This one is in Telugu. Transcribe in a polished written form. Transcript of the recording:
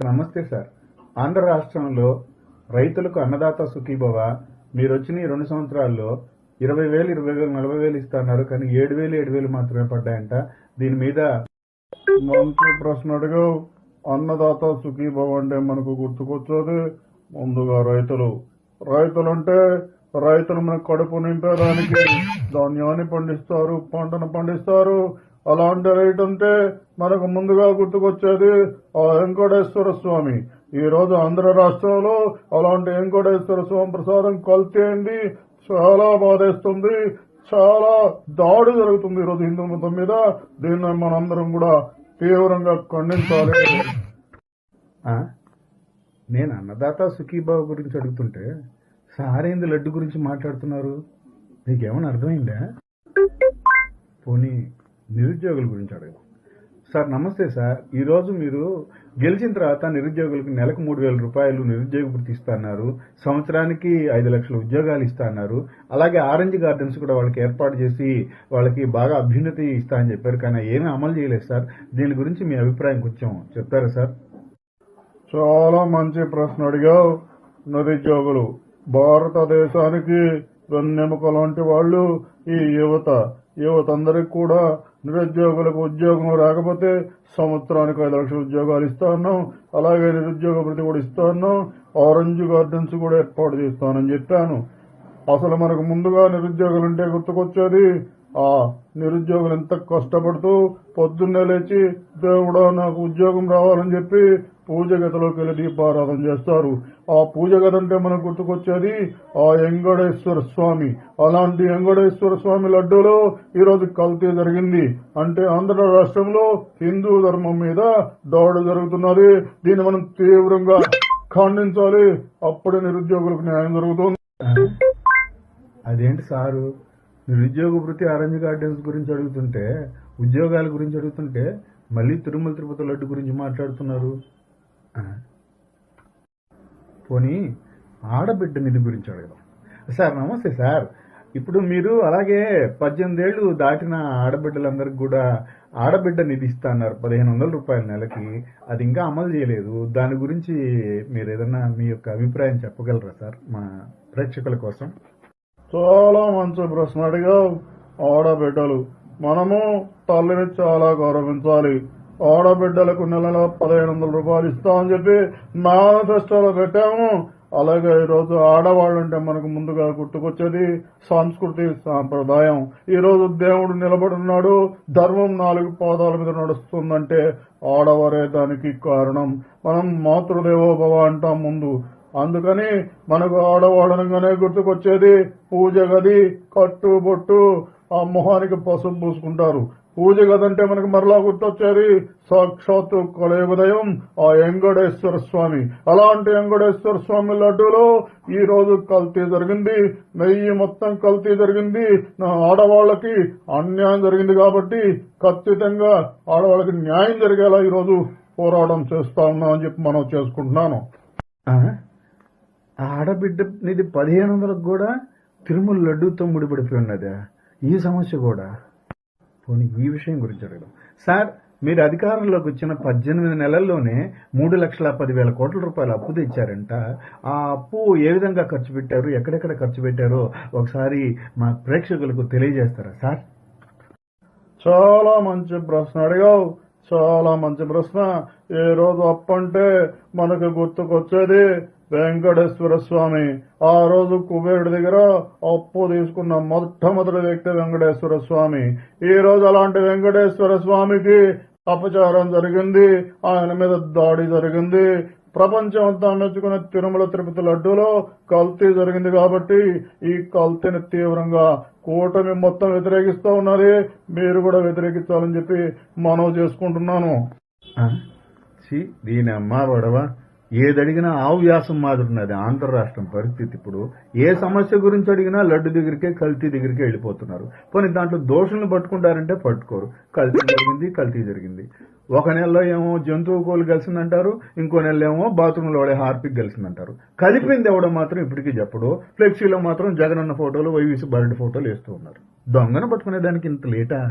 నమస్తే సార్. ఆంధ్ర రాష్ట్రంలో రైతులకు అన్నదాత సుఖీభవ మీరు వచ్చిన ఈ 2 సంవత్సరాల్లో 20,000, 20,000, 40,000 ఇస్తున్నారు. కానీ 7,000, 7,000 మాత్రమే పడ్డాయంట. దీని మీద మంచి ప్రశ్న అడిగావు. అన్నదాత సుఖీభవ అంటే మనకు గుర్తుకొచ్చేది ముందుగా రైతులంటే రైతులు మన కడుపు నింపేదానికి ధాన్యాన్ని పండిస్తారు, పంటను పండిస్తారు. అలాంటి రైతు అంటే మనకు ముందుగా గుర్తుకొచ్చేది ఆ వెంకటేశ్వర స్వామి. ఈ రోజు ఆంధ్ర రాష్ట్రంలో అలాంటి వెంకటేశ్వర స్వామి ప్రసాదం కల్తీ అయింది. చాలా బాధేస్తుంది. చాలా దాడి జరుగుతుంది ఈరోజు హిందూ మతం మీద. దీన్ని మనందరం కూడా తీవ్రంగా ఖండించాలి. నేను అన్నదాత సుఖీభావ గురించి అడుగుతుంటే సారేంది లడ్డు గురించి మాట్లాడుతున్నారు. నీకేమైనా అర్థమైందా? పోనీ నిరుద్యోగుల గురించి అడగదు సార్. నమస్తే సార్. ఈరోజు మీరు గెలిచిన తర్వాత నిరుద్యోగులకు నెలకు 3,000 రూపాయలు నిరుద్యోగ వృత్తి ఇస్తున్నారు. సంవత్సరానికి 5 లక్షల ఉద్యోగాలు ఇస్తున్నారు. అలాగే ఆరెంజ్ గార్డెన్స్ కూడా వాళ్ళకి ఏర్పాటు చేసి వాళ్ళకి బాగా అభ్యున్నతి ఇస్తా అని చెప్పారు. కానీ ఏమీ అమలు చేయలేదు సార్. దీని గురించి మీ అభిప్రాయం కొంచెం చెప్తారా సార్? చాలా మంచి ప్రశ్న అడిగావు. నిరుద్యోగులు భారతదేశానికి వెన్నెముక లాంటి వాళ్ళు. ఈ యువత అందరికి కూడా నిరుద్యోగులకు ఉద్యోగం రాకపోతే సంవత్సరానికి 5 లక్షల ఉద్యోగాలు ఇస్తా ఉన్నాం. అలాగే నిరుద్యోగ భృతి కూడా ఇస్తా ఉన్నాం. ఆరెంజ్ గార్డెన్స్ కూడా ఏర్పాటు చేస్తానని చెప్పాను. అసలు మనకు ముందుగా నిరుద్యోగులుంటే గుర్తుకొచ్చేది ఆ నిరుద్యోగులు ఎంత కష్టపడుతూ పొద్దున్నే లేచి దేవుడా నాకు ఉద్యోగం రావాలని చెప్పి పూజ గదిలోకి వెళ్ళి దీపారాధన చేస్తారు. ఆ పూజ గది అంటే మనకు గుర్తుకొచ్చేది ఆ వెంకటేశ్వర స్వామి. అలాంటి వెంకటేశ్వర స్వామి లడ్డూలో ఈరోజు కల్తీ జరిగింది. అంటే ఆంధ్ర రాష్ట్రంలో హిందూ ధర్మం మీద దాడి జరుగుతున్నది. దీన్ని మనం తీవ్రంగా ఖండించాలి. అప్పుడే నిరుద్యోగులకు న్యాయం జరుగుతుంది. అదేంటి సారు, నిరుద్యోగ వృత్తి ఆరెంజ్ గార్డెన్స్ గురించి అడుగుతుంటే, ఉద్యోగాల గురించి అడుగుతుంటే మళ్ళీ తిరుమల తిరుపతి లడ్డు గురించి మాట్లాడుతున్నారు. పోనీ ఆడబిడ్డ నిధి గురించి అడగదాం సార్. నమస్తే సార్. ఇప్పుడు మీరు అలాగే 18 ఏళ్లు దాటిన ఆడబిడ్డలందరికీ కూడా ఆడబిడ్డ నిధి ఇస్తా అన్నారు, 1,500 రూపాయల నెలకి. అది ఇంకా అమలు చేయలేదు. దాని గురించి మీరు ఏదన్నా మీ యొక్క అభిప్రాయం చెప్పగలరా సార్ మా ప్రేక్షకుల కోసం? చాలా మంచి ప్రశ్న అడిగావు. ఆడబిడ్డలు మనము తల్లిని చాలా గౌరవించాలి. ఆడబిడ్డలకు నెలలో 1,500 రూపాయలు ఇస్తామని చెప్పి మేనిఫెస్టోలో పెట్టాము. అలాగే ఈరోజు ఆడవాళ్ళు అంటే మనకు ముందుగా గుర్తుకొచ్చేది సంస్కృతి సాంప్రదాయం. ఈరోజు దేవుడు నిలబడున్నాడు, ధర్మం 4 పాదాల మీద నడుస్తుందంటే ఆడవారే దానికి కారణం. మనం మాతృదేవోభవ అంటాం ముందు. అందుకని మనకు ఆడవాళ్ళనగానే గుర్తుకొచ్చేది పూజ గది, కట్టుబొట్టు, ఆ మొహానికి పసుపు పూసుకుంటారు. పూజ గది అంటే మనకు మరలా గుర్తొచ్చేది సాక్షాత్తు కలయుగదయం ఆ వెంకటేశ్వర స్వామి. అలాంటి వెంకటేశ్వర స్వామి లడ్డూలో ఈ రోజు కల్తీ జరిగింది. నెయ్యి మొత్తం కల్తీ జరిగింది. ఆడవాళ్ళకి అన్యాయం జరిగింది. కాబట్టి ఖచ్చితంగా ఆడవాళ్ళకి న్యాయం జరిగేలా ఈరోజు పోరాటం చేస్తా ఉన్నాం అని చెప్పి మనం చేసుకుంటున్నాను. ఆడబిడ్డ నిధి 1,500 కూడా తిరుమల లడ్డూతో ముడిపడిపోయి ఉన్నదా ఈ సమస్య కూడా? పోనీ ఈ విషయం గురించి అడగడం సార్. మీరు అధికారంలోకి వచ్చిన 18 నెలల్లోనే 3,10,000 కోట్ల రూపాయలు అప్పు తెచ్చారంట. ఆ అప్పు ఏ విధంగా ఖర్చు పెట్టారు, ఎక్కడెక్కడ ఖర్చు పెట్టారో ఒకసారి మా ప్రేక్షకులకు తెలియజేస్తారా సార్? చాలా మంచి ప్రశ్న అడిగావు. చాలా మంచి ప్రశ్న. ఏ రోజు అప్పు అంటే మనకు గుర్తుకొచ్చేది వెంకటేశ్వర స్వామి. ఆ రోజు కుబేరుడి దగ్గర అప్పు తీసుకున్న మొట్టమొదటి వ్యక్తి వెంకటేశ్వర స్వామి. ఈ రోజు అలాంటి వెంకటేశ్వర స్వామికి అపచారం జరిగింది. ఆయన మీద దాడి జరిగింది. ప్రపంచం అంతా మెచ్చుకున్న తిరుమల తిరుపతి లడ్డూలో కల్తీ జరిగింది. కాబట్టి ఈ కల్తీని తీవ్రంగా కూటమి మొత్తం వ్యతిరేకిస్తూ ఉన్నది. మీరు కూడా వ్యతిరేకించాలని చెప్పి మనవి చేసుకుంటున్నాను. దీని అమ్మా పడవా, ఏదడిగినా ఆవు వ్యాసం మాదిరిన్నది ఆంధ్ర రాష్ట్రం పరిస్థితి. ఇప్పుడు ఏ సమస్య గురించి అడిగినా లడ్డు దగ్గరికే, కల్తీ దగ్గరికే వెళ్ళిపోతున్నారు. పోనీ దాంట్లో దోషులను పట్టుకుంటారంటే పట్టుకోరు. కల్తీ జరిగింది. ఒక నెలలో ఏమో జంతువు కోలు కలిసిందంటారు, ఇంకో నెలలో ఏమో బాత్రూంలో వాడే హార్పిక్ కలిసిందంటారు. కలిపింది ఎవడో మాత్రం ఇప్పటికీ చెప్పడు. ఫ్లెక్సీలో మాత్రం జగనన్న ఫోటోలు, వైవీసీ బారెడ్డి ఫోటోలు వేస్తూ ఉన్నారు. దొంగను పట్టుకునే దానికి ఇంత లేటా?